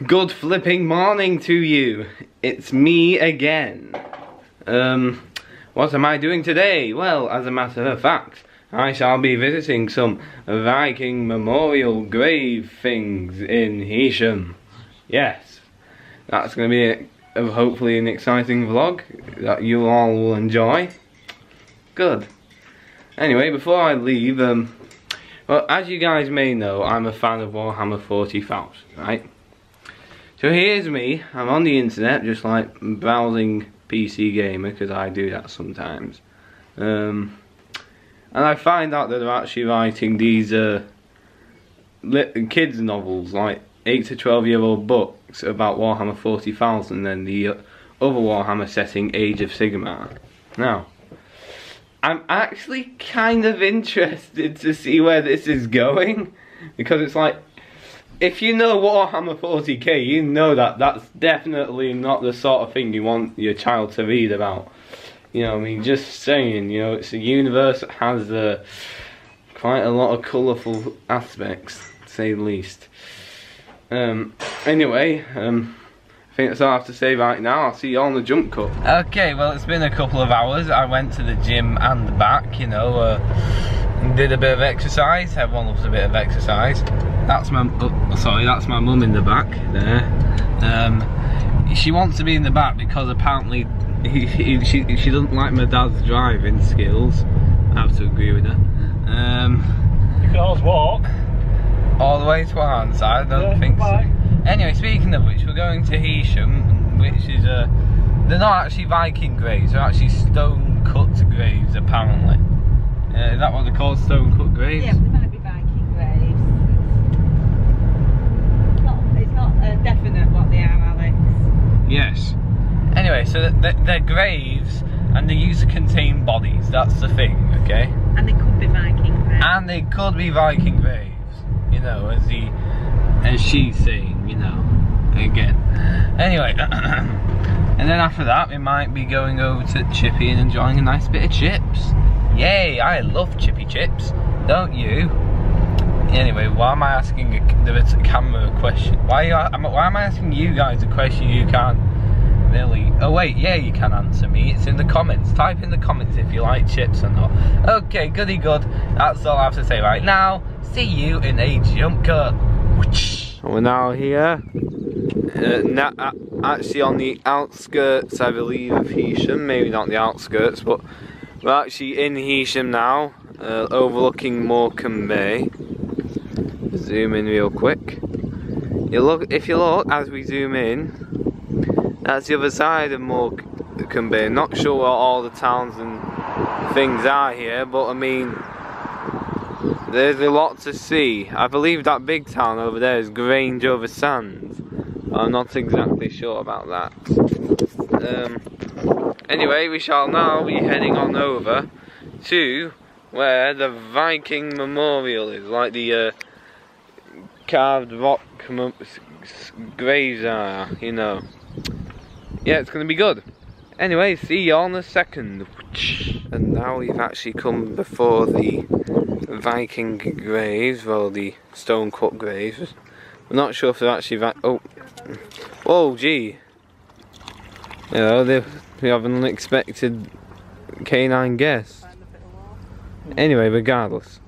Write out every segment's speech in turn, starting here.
Good flipping morning to you. It's me again. What am I doing today? Well, as a matter of fact, I shall be visiting some Viking memorial grave things in Heysham. Yes, that's going to be hopefully an exciting vlog that you all will enjoy. Good. Anyway, before I leave, well, as you guys may know, I'm a fan of Warhammer 40,000, right? So here's me, I'm on the internet just like browsing PC Gamer, because I do that sometimes. And I find out that they're actually writing these kids novels, like 8 to 12-year-old books about Warhammer 40,000 and the other Warhammer setting, Age of Sigmar. Now, I'm actually kind of interested to see where this is going, because it's like, if you know Warhammer 40k, you know that that's definitely not the sort of thing you want your child to read about. You know, I mean, just saying, you know, it's a universe that has quite a lot of colourful aspects, to say the least. Anyway, I think that's all I have to say right now. I'll see you all on the jump cut. Okay, well, it's been a couple of hours. I went to the gym and back, you know, did a bit of exercise. Everyone loves a bit of exercise. That's my, that's my mum in the back there. She wants to be in the back because apparently she doesn't like my dad's driving skills. I have to agree with her. You can always walk. All the way to our side, I don't think so. Anyway, speaking of which, we're going to Heysham, which is they're not actually Viking graves, they're actually stone cut graves apparently. Is that what they're called, stone cut graves? Yeah, but they might be Viking graves. It's not definite what they are, Alex. Yes. Anyway, so they're graves and they used to contain bodies, that's the thing, okay? And they could be Viking graves. And they could be Viking graves, you know, as she's saying, you know, again. Anyway, and then after that we might be going over to Chippy and enjoying a nice bit of chips. Yay, I love chippy chips, don't you? Anyway, why am I asking the camera a question? Why am I asking you guys a question you can't really... Oh wait, yeah, you can answer me. It's in the comments. Type in the comments if you like chips or not. Okay, goody good. That's all I have to say right now. See you in a jump cut. We're now here. Actually on the outskirts, I believe, of Heysham. Maybe not the outskirts, but we're actually in Heysham now, overlooking Morecambe Bay. Zoom in real quick. If you look as we zoom in, that's the other side of Morecambe Bay. Not sure what all the towns and things are here, but I mean, there's a lot to see. I believe that big town over there is Grange over Sands. I'm not exactly sure about that. Anyway, we shall now be heading on over to where the Viking memorial is, like the carved rock graves are, you know. Yeah, it's going to be good. Anyway, see you all in a second. And now we've actually come before the Viking graves, well, the stone cut graves. We're not sure if they're actually oh gee, you know, we have an unexpected canine guest. Anyway, regardless,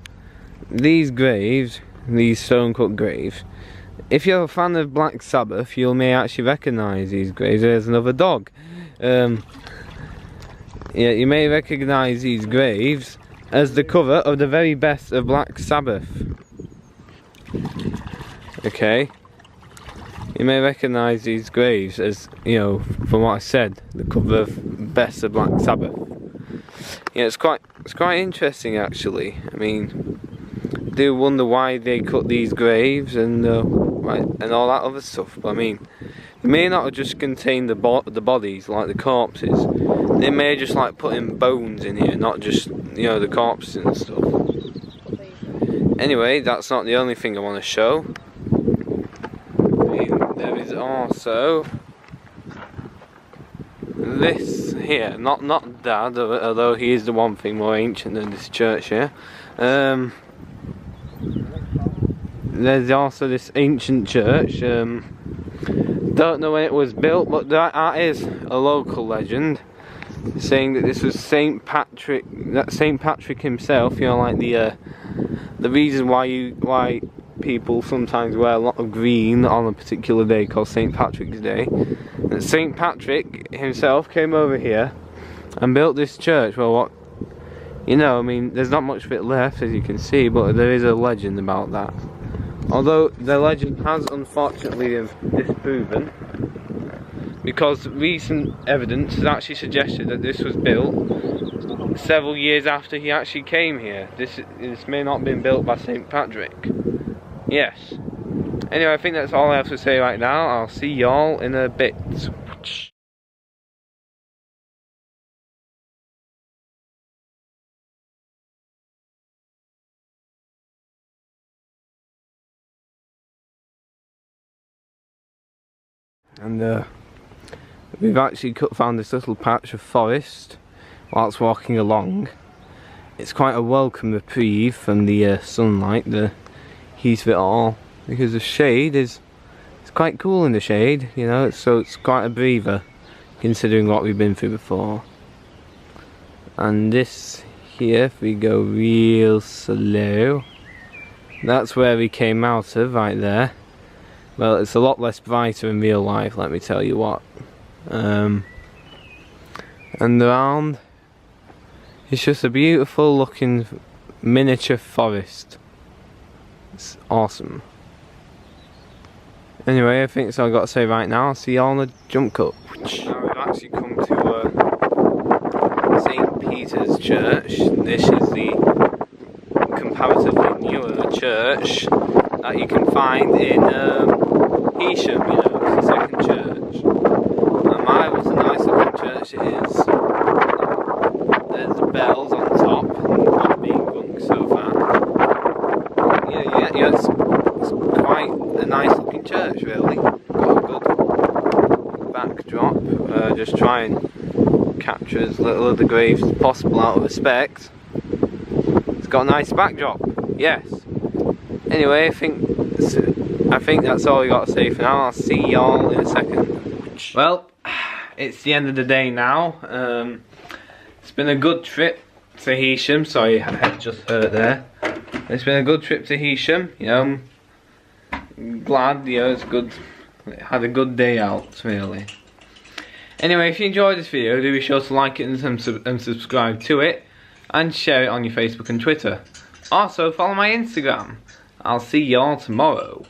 these graves, these stone cut graves, if you're a fan of Black Sabbath, you may actually recognise these graves. There's another dog. Yeah, you may recognise these graves as the cover of the very best of Black Sabbath. Okay, you may recognise these graves as, you know, from what I said, the cover of best of Black Sabbath. Yeah, it's quite interesting actually. I mean, I do wonder why they cut these graves and and all that other stuff. But I mean, they may not have just contained the bodies, like the corpses. They may just like put in bones in here, not just, you know, the corpses and stuff. Anyway, that's not the only thing I want to show. I mean, there is also this here, not Dad, although he is the one thing more ancient than this church here. There's also this ancient church. Don't know when it was built, but that is a local legend saying that this was St. Patrick. That St. Patrick himself, you know, like the reason why people sometimes wear a lot of green on a particular day called St. Patrick's Day. That St. Patrick himself came over here and built this church. Well, what, you know, I mean, there's not much of it left, as you can see, but there is a legend about that. Although the legend has unfortunately been disproven, because recent evidence has actually suggested that this was built several years after he actually came here. This may not have been built by St. Patrick. Yes. Anyway, I think that's all I have to say right now. I'll see y'all in a bit. And we've actually found this little patch of forest whilst walking along. It's quite a welcome reprieve from the sunlight, the heat of it all, because the shade it's quite cool in the shade, you know, so it's quite a breather considering what we've been through before. And this here, if we go real slow, that's where we came out of, right there. Well, it's a lot less brighter in real life, let me tell you what. And around, it's just a beautiful looking miniature forest. It's awesome. Anyway, I think that's all I've got to say right now. I'll see you all on the jump cut. Now we've actually come to St. Peter's Church. This is the comparatively newer church that you can find in Heysham, you know, it's the second church. And my, what a nice looking church it is. There's the bells on top, not being rung so far. Yeah, it's quite a nice looking church, really. Got a good backdrop. Just try and capture as little of the graves as possible out of respect. It's got a nice backdrop, yes. Anyway, I think that's all we got to say for now. I'll see y'all in a second. Well, it's the end of the day now. It's been a good trip to Heysham. Sorry, I had just hurt there. It's been a good trip to Heysham. You know, I'm glad. You know, it's good. Had a good day out, really. Anyway, if you enjoyed this video, do be sure to like it and subscribe to it, and share it on your Facebook and Twitter. Also, follow my Instagram. I'll see y'all tomorrow.